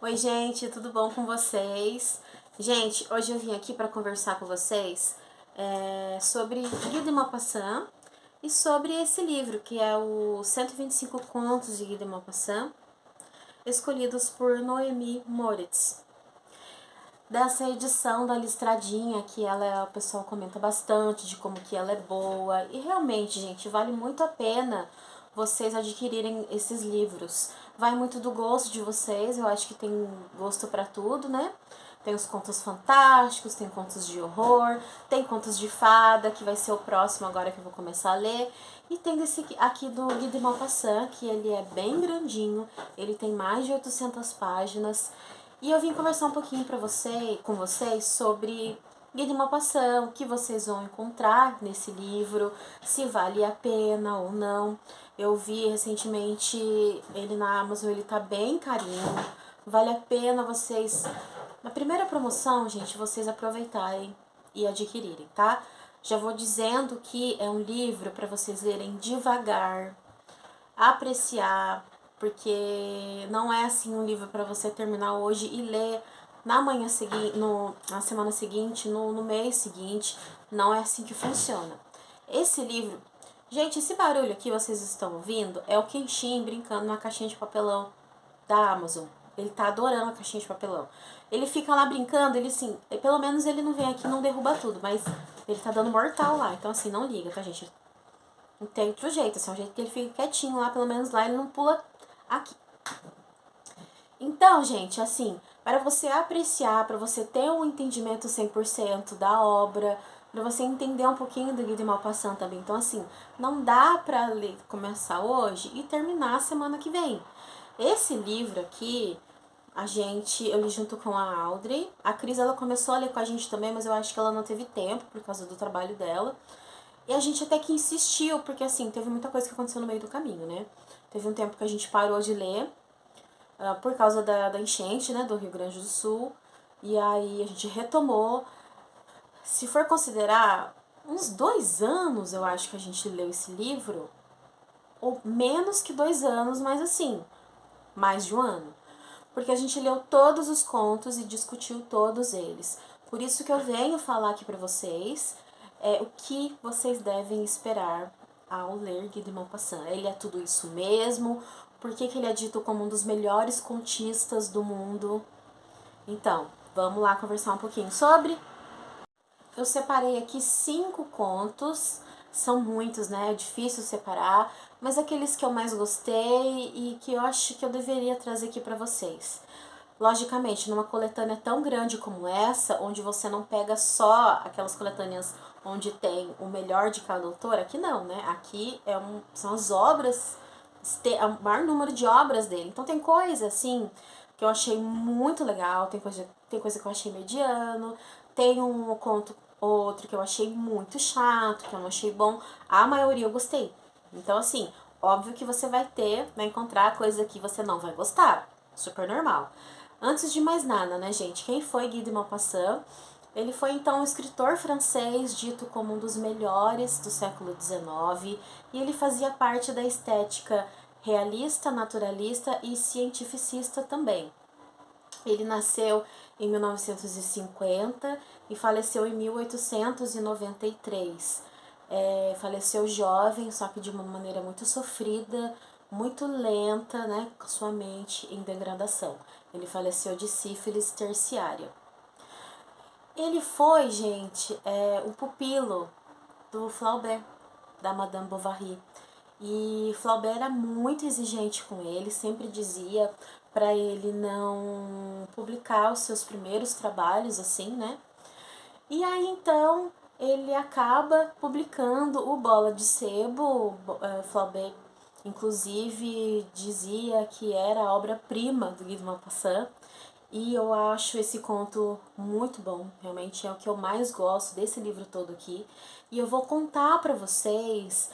Oi, gente, tudo bom com vocês? Gente, hoje eu vim aqui para conversar com vocês sobre Guy de Maupassant e sobre esse livro, que é o 125 Contos de Guy de Maupassant, escolhidos por Noemi Moritz. Dessa edição da Listradinha, que ela, o pessoal comenta bastante de como que ela é boa. E realmente, gente, vale muito a pena vocês adquirirem esses livros. Vai muito do gosto de vocês, eu acho que tem gosto para tudo, né? Tem os contos fantásticos, tem contos de horror, tem contos de fada, que vai ser o próximo agora que eu vou começar a ler. E tem desse aqui do Guy de Maupassant, que ele é bem grandinho, ele tem mais de 800 páginas. E eu vim conversar um pouquinho com vocês sobre Guy de Maupassant, o que vocês vão encontrar nesse livro, se vale a pena ou não. Eu vi recentemente ele na Amazon, ele tá bem carinho. Vale a pena vocês, na primeira promoção, gente, vocês aproveitarem e adquirirem, tá? Já vou dizendo que é um livro para vocês lerem devagar, apreciar, porque não é assim um livro para você terminar hoje e ler na manhã seguinte, na semana seguinte, no mês seguinte. Não é assim que funciona. Esse livro, gente, esse barulho aqui vocês estão ouvindo é o Kenshin brincando na caixinha de papelão da Amazon. Ele tá adorando a caixinha de papelão. Ele fica lá brincando, ele assim, pelo menos ele não vem aqui e não derruba tudo, mas ele tá dando mortal lá. Então assim, não liga, tá, gente? Não tem outro jeito, assim, é um jeito que ele fica quietinho lá, pelo menos lá ele não pula aqui. Então, gente, assim, para você apreciar, para você ter um entendimento 100% da obra, para você entender um pouquinho do Guy de Maupassant também. Então, assim, não dá para ler, começar hoje e terminar semana que vem. Esse livro aqui, eu li junto com a Audrey. A Cris, ela começou a ler com a gente também, mas eu acho que ela não teve tempo por causa do trabalho dela. E a gente até que insistiu, porque assim, teve muita coisa que aconteceu no meio do caminho, né? Teve um tempo que a gente parou de ler por causa da enchente, né, do Rio Grande do Sul. E aí a gente retomou. Se for considerar, uns 2 anos eu acho que a gente leu esse livro. Ou menos que 2 anos, mas assim, mais de um ano. Porque a gente leu todos os contos e discutiu todos eles. Por isso que eu venho falar aqui para vocês o que vocês devem esperar ao ler Guy de Maupassant. Ele é tudo isso mesmo? Por que ele é dito como um dos melhores contistas do mundo? Então, vamos lá conversar um pouquinho sobre. Eu separei aqui 5 contos, são muitos, né? É difícil separar, mas aqueles que eu mais gostei e que eu acho que eu deveria trazer aqui para vocês. Logicamente, numa coletânea tão grande como essa, onde você não pega só aquelas coletâneas onde tem o melhor de cada autor, aqui não, né? Aqui são as obras, o maior número de obras dele. Então tem coisa assim que eu achei muito legal, tem coisa que eu achei mediano, tem um conto outro que eu achei muito chato, que eu não achei bom. A maioria eu gostei. Então, assim, óbvio que você vai encontrar coisa que você não vai gostar. Super normal. Antes de mais nada, né, gente? Quem foi Guy de Maupassant? Ele foi, então, um escritor francês dito como um dos melhores do século XIX e ele fazia parte da estética realista, naturalista e cientificista também. Ele nasceu em 1950 e faleceu em 1893. Faleceu jovem, só que de uma maneira muito sofrida, muito lenta, né, com sua mente em degradação. Ele faleceu de sífilis terciária. Ele foi, gente, o pupilo do Flaubert, da Madame Bovary. E Flaubert era muito exigente com ele, sempre dizia para ele não publicar os seus primeiros trabalhos, assim, né? E aí então ele acaba publicando o Bola de Sebo. Flaubert, inclusive, dizia que era a obra-prima do Guy de Maupassant. E eu acho esse conto muito bom, realmente é o que eu mais gosto desse livro todo aqui. E eu vou contar para vocês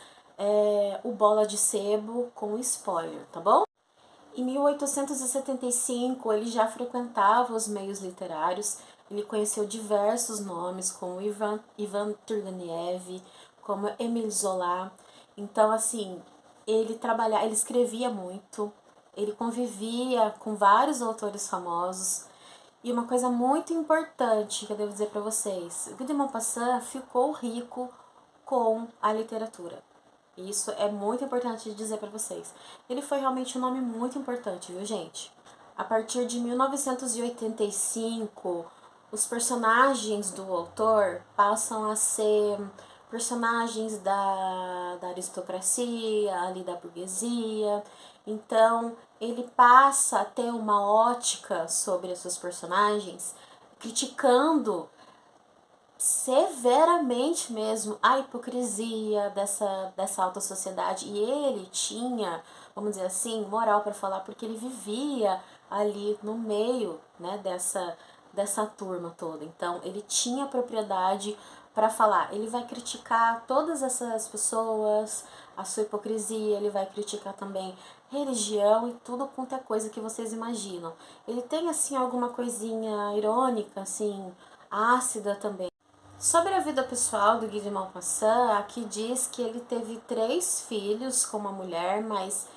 o Bola de Sebo com spoiler, tá bom? Em 1875, ele já frequentava os meios literários, ele conheceu diversos nomes, como Ivan Turgenev, como Émile Zola. Então, assim, ele escrevia muito, ele convivia com vários autores famosos. E uma coisa muito importante que eu devo dizer para vocês, Guy de Maupassant ficou rico com a literatura. Isso é muito importante de dizer para vocês. Ele foi realmente um nome muito importante, viu, gente? A partir de 1985, os personagens do autor passam a ser personagens da aristocracia, ali da burguesia. Então, ele passa a ter uma ótica sobre os seus personagens, criticando severamente mesmo a hipocrisia dessa alta sociedade. E ele tinha, vamos dizer assim, moral para falar, porque ele vivia ali no meio, né, dessa turma toda. Então, ele tinha propriedade para falar. Ele vai criticar todas essas pessoas, a sua hipocrisia, ele vai criticar também religião e tudo quanto é coisa que vocês imaginam. Ele tem, assim, alguma coisinha irônica, assim, ácida também. Sobre a vida pessoal do Guy de Maupassant, aqui diz que ele teve 3 filhos com uma mulher, mas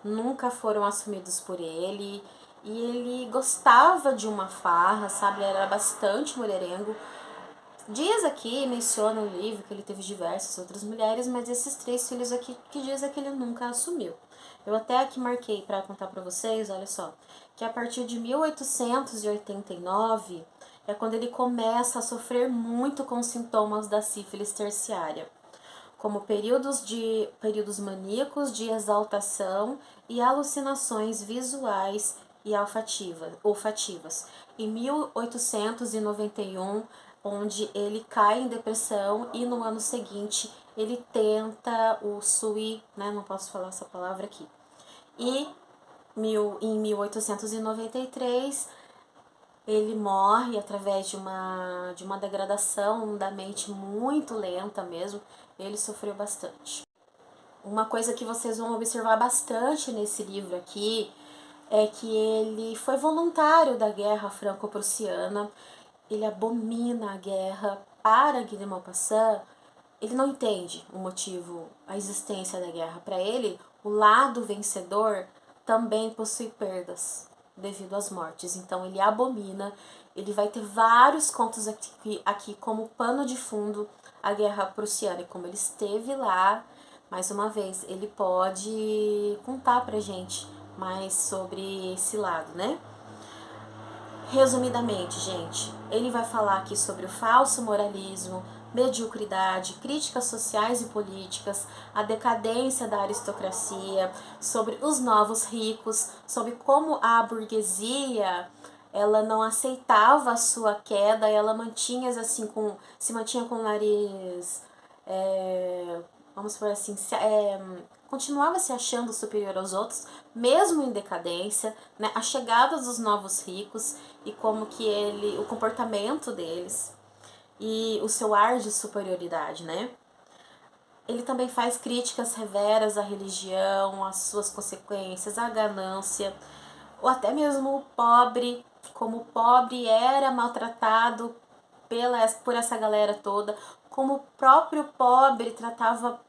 nunca foram assumidos por ele. E ele gostava de uma farra, sabe? Ele era bastante mulherengo. Diz aqui, menciona no livro que ele teve diversas outras mulheres, mas esses 3 filhos aqui que diz é que ele nunca assumiu. Eu até aqui marquei para contar para vocês, olha só, que a partir de 1889 é quando ele começa a sofrer muito com os sintomas da sífilis terciária, como períodos maníacos de exaltação e alucinações visuais e olfativas. Em 1891, onde ele cai em depressão e no ano seguinte ele tenta o SUI, né? Não posso falar essa palavra aqui. E em 1893 ele morre através de uma degradação da mente muito lenta mesmo. Ele sofreu bastante. Uma coisa que vocês vão observar bastante nesse livro aqui é que ele foi voluntário da Guerra Franco-Prussiana. Ele abomina a guerra. Para Guy de Maupassant, ele não entende o motivo, a existência da guerra. Para ele, o lado vencedor também possui perdas devido às mortes. Então ele abomina, ele vai ter vários contos aqui como pano de fundo a guerra prussiana. E como ele esteve lá, mais uma vez, ele pode contar pra gente mais sobre esse lado, né? Resumidamente, gente, ele vai falar aqui sobre o falso moralismo, mediocridade, críticas sociais e políticas, a decadência da aristocracia, sobre os novos ricos, sobre como a burguesia ela não aceitava a sua queda, ela se mantinha com o nariz, vamos por assim, continuava se achando superior aos outros, mesmo em decadência, né? A chegada dos novos ricos e como que o comportamento deles e o seu ar de superioridade, né? Ele também faz críticas severas à religião, às suas consequências, à ganância, ou até mesmo o pobre, como o pobre era maltratado por essa galera toda, como o próprio pobre tratava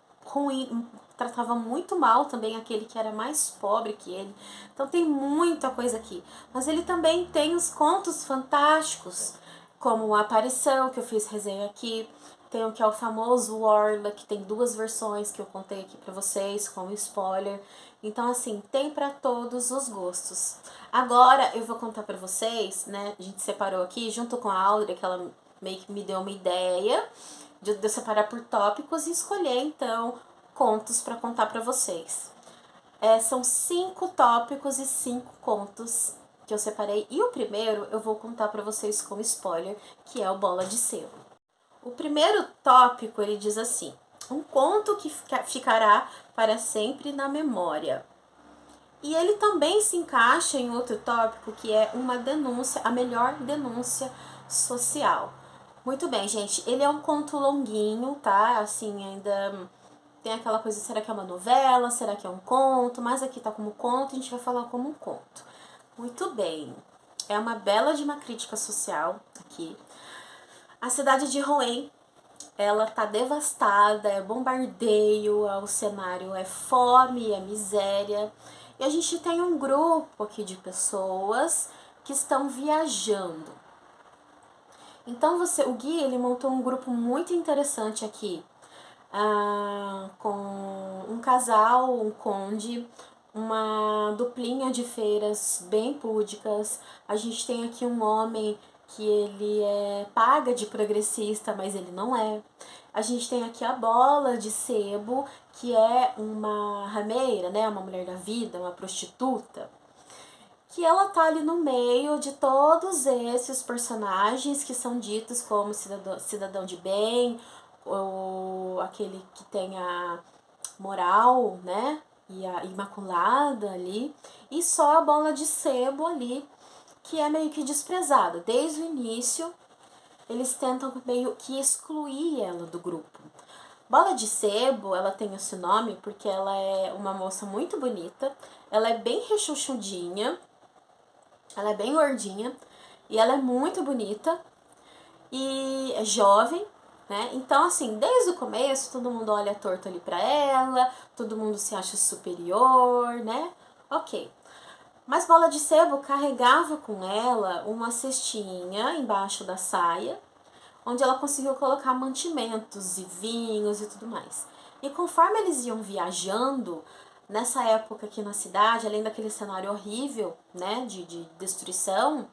muito mal também aquele que era mais pobre que ele. Então tem muita coisa aqui. Mas ele também tem os contos fantásticos, como A Aparição, que eu fiz resenha aqui. Tem o que é o famoso Orla, que tem 2 versões que eu contei aqui pra vocês, com spoiler. Então, assim, tem pra todos os gostos. Agora, eu vou contar pra vocês, né, a gente separou aqui, junto com a Audrey, que ela meio que me deu uma ideia de eu separar por tópicos e escolher, então, contos pra contar pra vocês. São 5 tópicos e 5 contos que eu separei. E o primeiro eu vou contar pra vocês com spoiler, que é o Bola de Selo. O primeiro tópico, ele diz assim: um conto que ficará para sempre na memória. E ele também se encaixa em outro tópico, que é uma denúncia, a melhor denúncia social. Muito bem, gente, ele é um conto longuinho, tá? Assim, ainda tem aquela coisa, será que é uma novela, será que é um conto? Mas aqui tá como conto, a gente vai falar como um conto. Muito bem, é uma bela de uma crítica social aqui. A cidade de Rouen, ela tá devastada, é bombardeio, o cenário é fome, é miséria. E a gente tem um grupo aqui de pessoas que estão viajando. Então o Gui, ele montou um grupo muito interessante aqui, com um casal, um conde, uma duplinha de feiras bem púdicas. A gente tem aqui um homem que ele paga de progressista, mas ele não é. A gente tem aqui a Bola de Sebo, que é uma rameira, né, uma mulher da vida, uma prostituta, que ela tá ali no meio de todos esses personagens que são ditos como cidadão de bem, ou aquele que tem a moral, né, e a imaculada ali, e só a Bola de Sebo ali, que é meio que desprezada. Desde o início, eles tentam meio que excluir ela do grupo. Bola de Sebo, ela tem esse nome porque ela é uma moça muito bonita, ela é bem rechuchudinha, ela é bem gordinha e ela é muito bonita e é jovem, né? Então, assim, desde o começo, todo mundo olha torto ali pra ela, todo mundo se acha superior, né? Ok. Mas Bola de Sebo carregava com ela uma cestinha embaixo da saia, onde ela conseguiu colocar mantimentos e vinhos e tudo mais. E conforme eles iam viajando, nessa época aqui na cidade, além daquele cenário horrível, né, de destruição,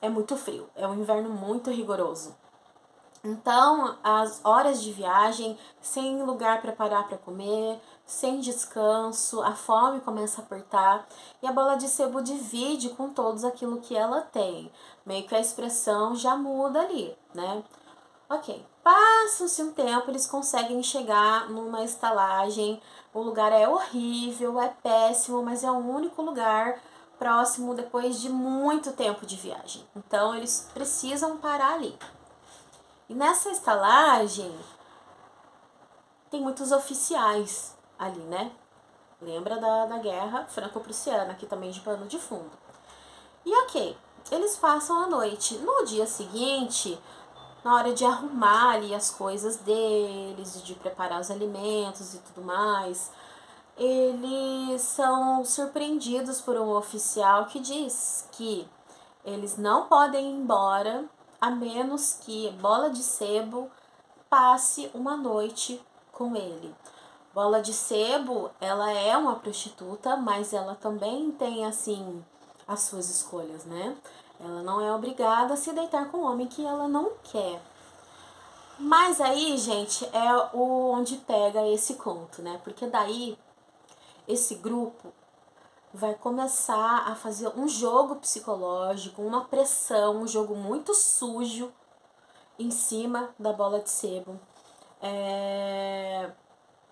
é muito frio, é um inverno muito rigoroso. Então, as horas de viagem, sem lugar para parar para comer, sem descanso, a fome começa a apertar e a Bola de Sebo divide com todos aquilo que ela tem. Meio que a expressão já muda ali, né? Ok, passa-se um tempo, eles conseguem chegar numa estalagem, o lugar é horrível, é péssimo, mas é o único lugar próximo depois de muito tempo de viagem. Então, eles precisam parar ali. E nessa estalagem tem muitos oficiais ali, né? Lembra da guerra franco-prussiana, aqui também de pano de fundo. E ok, eles passam a noite. No dia seguinte, na hora de arrumar ali as coisas deles, de preparar os alimentos e tudo mais, eles são surpreendidos por um oficial que diz que eles não podem ir embora a menos que Bola de Sebo passe uma noite com ele. Bola de Sebo, ela é uma prostituta, mas ela também tem, assim, as suas escolhas, né? Ela não é obrigada a se deitar com um homem que ela não quer. Mas aí, gente, é onde pega esse conto, né? Porque daí, esse grupo vai começar a fazer um jogo psicológico, uma pressão, um jogo muito sujo em cima da Bola de Sebo.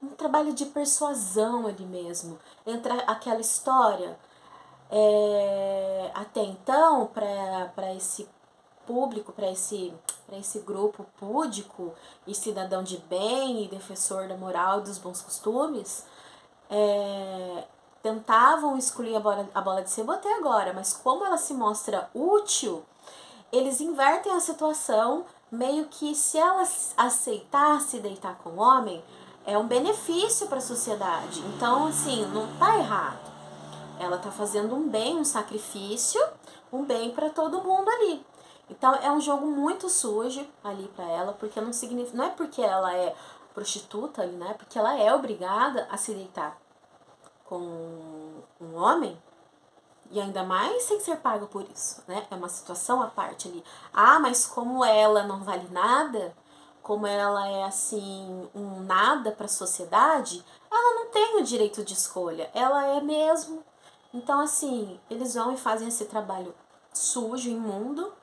Um trabalho de persuasão ali mesmo. Entra aquela história, até então, para esse público, para esse grupo púdico e cidadão de bem e defensor da moral e dos bons costumes, tentavam excluir a bola de Sebo até agora, mas como ela se mostra útil, eles invertem a situação, meio que se ela aceitar se deitar com o homem, é um benefício para a sociedade. Então, assim, não tá errado. Ela tá fazendo um bem, um sacrifício, um bem para todo mundo ali. Então, é um jogo muito sujo ali para ela, porque não significa, não é porque ela é prostituta ali, né? Porque ela é obrigada a se deitar com um homem, e ainda mais sem ser paga por isso, né? É uma situação à parte ali. Ah, mas como ela não vale nada, como ela é assim, um nada para a sociedade, ela não tem o direito de escolha. Ela é mesmo. Então, assim, eles vão e fazem esse trabalho sujo, imundo,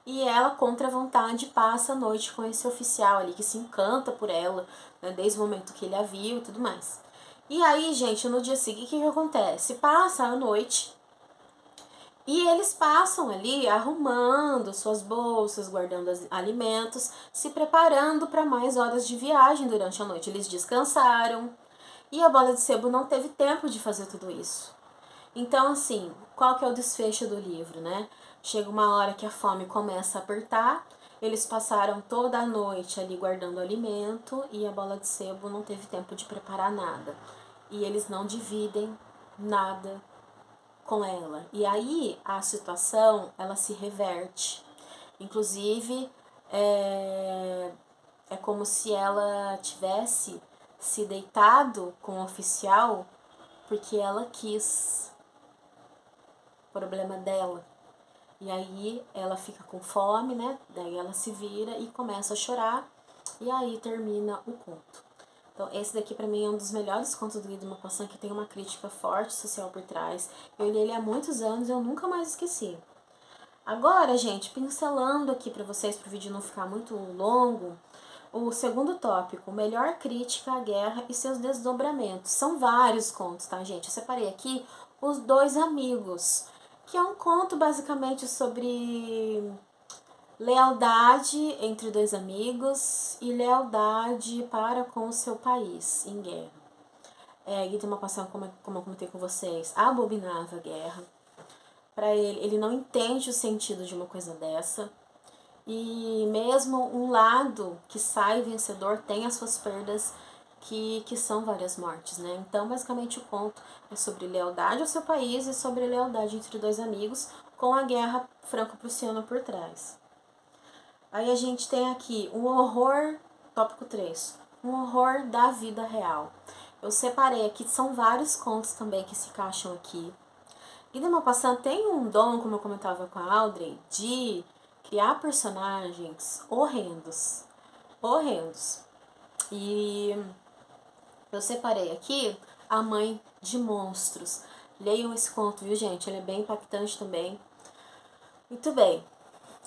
e ela, contra a vontade, passa a noite com esse oficial ali que se encanta por ela, né, desde o momento que ele a viu e tudo mais. E aí, gente, no dia seguinte, o que acontece? Passa a noite e eles passam ali arrumando suas bolsas, guardando alimentos, se preparando para mais horas de viagem durante a noite. Eles descansaram e a Bola de Sebo não teve tempo de fazer tudo isso. Então, assim, qual que é o desfecho do livro, né? Chega uma hora que a fome começa a apertar, eles passaram toda a noite ali guardando alimento e a Bola de Sebo não teve tempo de preparar nada. e eles não dividem nada com ela. E aí a situação ela se reverte. Inclusive é como se ela tivesse se deitado com o oficial porque ela quis. Problema dela. E aí ela fica com fome, né? Daí ela se vira e começa a chorar. E aí termina o conto. Então esse daqui pra mim é um dos melhores contos do Guy de Maupassant, que tem uma crítica forte social por trás. Eu li ele há muitos anos e eu nunca mais esqueci. Agora, gente, pincelando aqui pra vocês, pro vídeo não ficar muito longo, o segundo tópico, melhor crítica à guerra e seus desdobramentos. São vários contos, tá, gente? Eu separei aqui Os Dois Amigos, que é um conto basicamente sobre lealdade entre dois amigos e lealdade para com o seu país em guerra. Guy de Maupassant, como eu comentei com vocês, abominava a guerra. Para ele não entende o sentido de uma coisa dessa. E mesmo um lado que sai vencedor tem as suas perdas, que são várias mortes, né? Então, basicamente, o conto é sobre lealdade ao seu país e sobre lealdade entre dois amigos, com a guerra franco-prussiana por trás. Aí a gente tem aqui um horror, tópico 3, um horror da vida real. Eu separei aqui, são vários contos também que se encaixam aqui. Guy de Maupassant tem um dom, como eu comentava com a Audrey, de criar personagens horrendos. Horrendos. E eu separei aqui A Mãe de Monstros. Leiam esse conto, viu, gente? Ele é bem impactante também. Muito bem.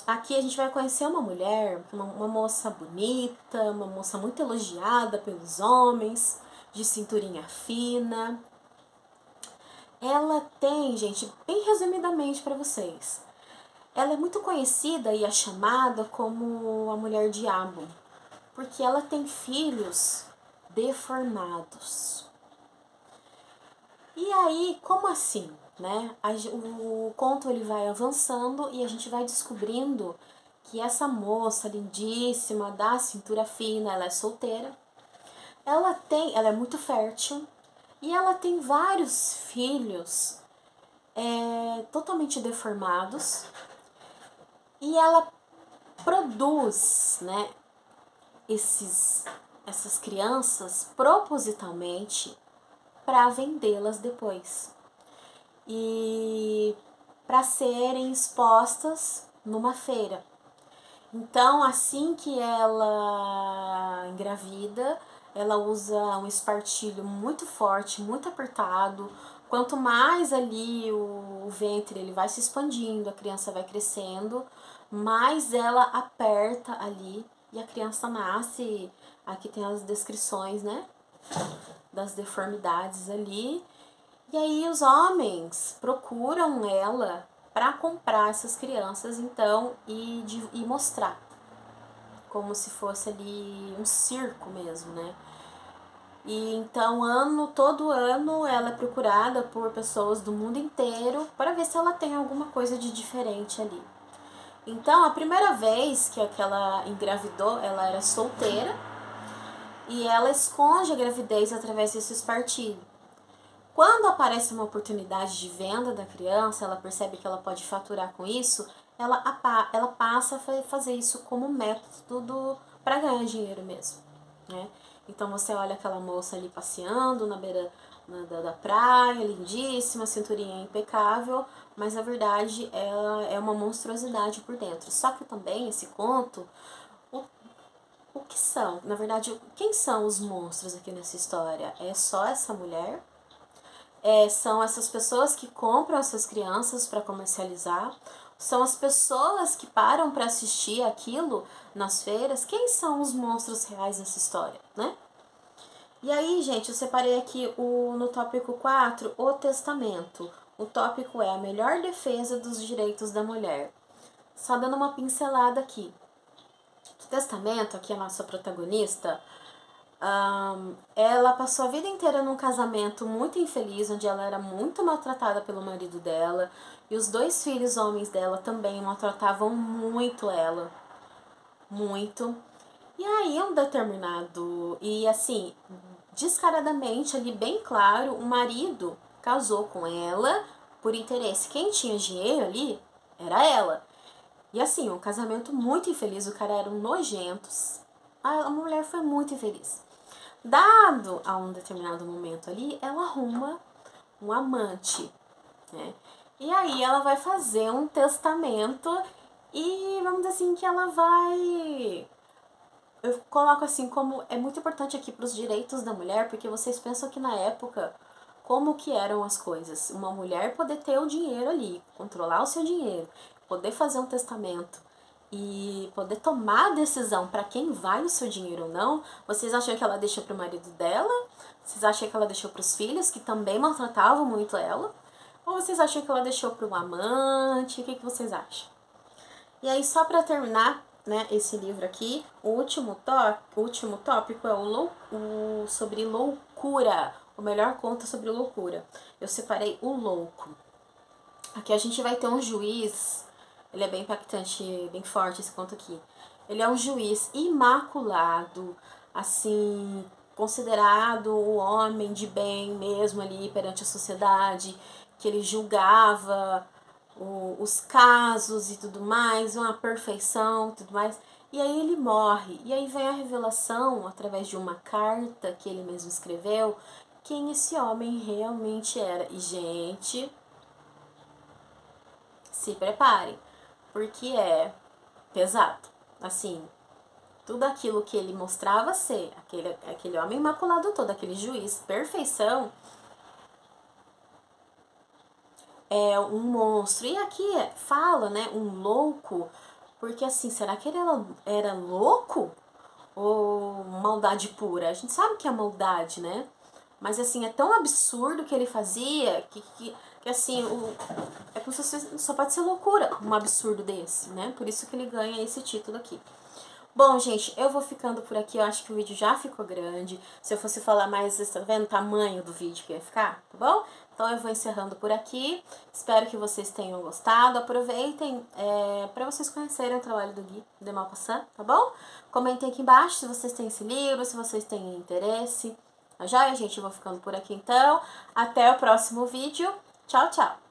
Aqui a gente vai conhecer uma mulher, uma moça bonita, uma moça muito elogiada pelos homens, de cinturinha fina. Ela tem, gente, bem resumidamente para vocês, ela é muito conhecida e é chamada como a Mulher Diabo, porque ela tem filhos deformados. E aí, como assim, né? O conto ele vai avançando e a gente vai descobrindo que essa moça lindíssima, da cintura fina, ela é solteira. Ela é muito fértil e ela tem vários filhos totalmente deformados. E ela produz, né, essas crianças propositalmente para vendê-las depois e para serem expostas numa feira. Então, assim que ela engravida, ela usa um espartilho muito forte, muito apertado. Quanto mais ali o ventre ele vai se expandindo, a criança vai crescendo, mais ela aperta ali e a criança nasce. Aqui tem as descrições, né, das deformidades ali. E aí os homens procuram ela para comprar essas crianças, então, e mostrar como se fosse ali um circo mesmo, né? E então, todo ano, ela é procurada por pessoas do mundo inteiro para ver se ela tem alguma coisa de diferente ali. Então, a primeira vez que ela engravidou, ela era solteira e ela esconde a gravidez através desse espartilho. Quando aparece uma oportunidade de venda da criança, ela percebe que ela pode faturar com isso, ela passa a fazer isso como método para ganhar dinheiro mesmo, né? Então você olha aquela moça ali passeando na beira da praia, lindíssima, cinturinha impecável, mas na verdade ela é uma monstruosidade por dentro. Só que também esse conto, o que são? Na verdade, quem são os monstros aqui nessa história? É só essa mulher? São essas pessoas que compram essas crianças para comercializar? São as pessoas que param para assistir aquilo nas feiras? Quem são os monstros reais nessa história, né? E aí, gente, eu separei aqui no tópico 4, o testamento. O tópico é a melhor defesa dos direitos da mulher. Só dando uma pincelada aqui. O testamento, aqui a nossa protagonista, ela passou a vida inteira num casamento muito infeliz, onde ela era muito maltratada pelo marido dela, e os 2 filhos homens dela também maltratavam muito ela, muito. E aí um determinado, e assim, descaradamente ali, bem claro, o marido casou com ela por interesse. Quem tinha dinheiro ali era ela. E assim, um casamento muito infeliz, o cara era um nojento, a mulher foi muito infeliz. Dado a um determinado momento ali, ela arruma um amante, né? E aí ela vai fazer um testamento e vamos dizer assim que ela vai... Eu coloco assim como é muito importante aqui para os direitos da mulher, porque vocês pensam que na época como que eram as coisas. Uma mulher poder ter o dinheiro ali, controlar o seu dinheiro, poder fazer um testamento e poder tomar a decisão para quem vai o seu dinheiro ou não. Vocês acham que ela deixou para o marido dela? Vocês acham que ela deixou para os filhos, que também maltratavam muito ela? Ou vocês acham que ela deixou para um amante? O que vocês acham? E aí, só para terminar, né, esse livro aqui, o último tópico é o sobre loucura. O melhor conto sobre loucura. Eu separei o louco. Aqui a gente vai ter um juiz, ele é bem impactante, bem forte esse conto aqui. Ele é um juiz imaculado, assim, considerado o homem de bem mesmo ali perante a sociedade, que ele julgava os casos e tudo mais, uma perfeição e tudo mais. E aí ele morre. E aí vem a revelação, através de uma carta que ele mesmo escreveu, quem esse homem realmente era. E, gente, se preparem, porque é pesado. Assim, tudo aquilo que ele mostrava ser, aquele homem imaculado todo, aquele juiz, perfeição, é um monstro. E aqui fala, né, um louco, porque assim, será que ele era louco? Ou maldade pura? A gente sabe que é maldade, né? Mas assim, é tão absurdo o que ele fazia que assim, é como se fosse, só pode ser loucura um absurdo desse, né? Por isso que ele ganha esse título aqui. Bom, gente, eu vou ficando por aqui. Eu acho que o vídeo já ficou grande. Se eu fosse falar mais, vocês estão vendo o tamanho do vídeo que ia ficar, tá bom? Então eu vou encerrando por aqui. Espero que vocês tenham gostado. Aproveitem para vocês conhecerem o trabalho do Gui de Maupassant, tá bom? Comentem aqui embaixo se vocês têm esse livro, se vocês têm interesse. Tá joia, gente? Eu vou ficando por aqui então. Até o próximo vídeo. Tchau, tchau!